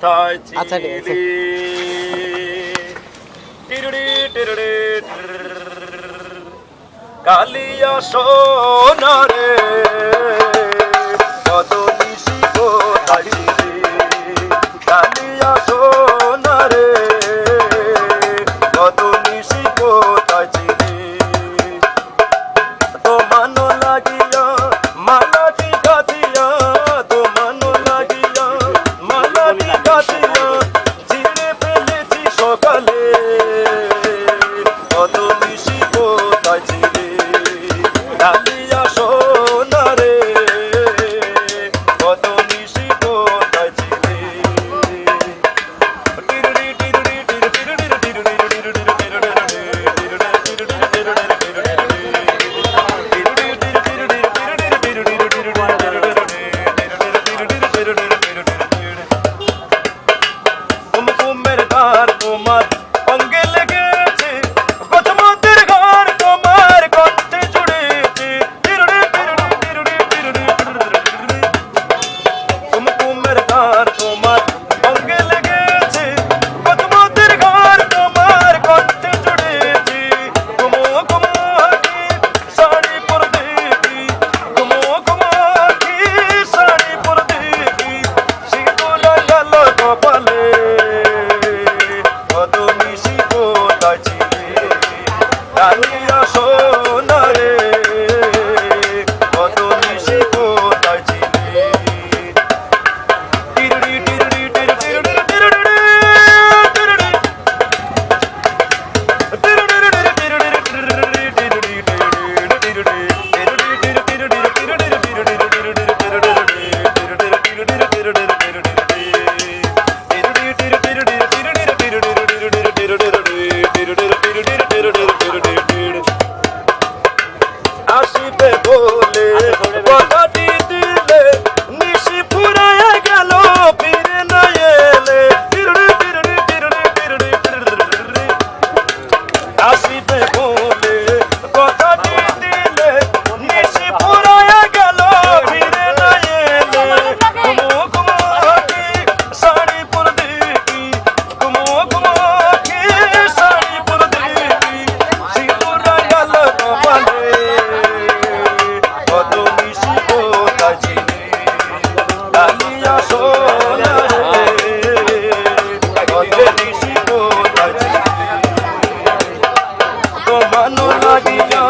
কোথায় আচ্ছা, ঠিক আছে। ছিলি টিরুড়ি টিরুড়ি কালিয়া সোনারে কত নিশি কোথায় ছিলি কালিয়া সোনারে কত নিশি কোথায় ছিলি তো মানো লাগিয়া মালাটি গাথিয়া তো মানো লাগিয়া মালাটি গাথিয়া ছিঁড়ে ফেলেছি সকালে কত নিশি কোথায় ছিলি কালিয়া সোনারে কত নিশি কোথায় ছিলি কুমকুমের গান তোমার অঙ্গে লেগেছে গজমতের গান তোমার কণ্ঠে জুড়েছে কুমকুমের গান তোমার অঙ্গে লেগেছে গজমতের গান তোমার কণ্ঠে জুড়েছে কুমো কুমো আঁখি শাড়ি পর দেখি কুমো কুমো আঁখি শাড়ি পর দেখি সিঁদুর লাগাল কপালে কত নিশি কোথায় ছিলি কালিয়া সোনারে কত নিশি কোথায় ছিলি টিরুড়ি টিরুড়ি টিরুড়ি টিরুড়ি টিরুড়ি আসিবে বলে কথাটি দিলে নিশি ফুরাইয়া গেল ফিরে না এলে আসিবে বলে কথাটি দিলে নিশি ফুরাইয়া গেল ফিরে না এলে কুমো কুমো আঁখি শাড়ি পর দেখি কুমো কুমো আঁখি শাড়ি পর দেখি সিঁদুর লাগাল কপালে কত নিশি কোথায় ছিলি কালিয়া সোনারে কত নিশি কোথায় ছিলি তো মানো লাগিয়া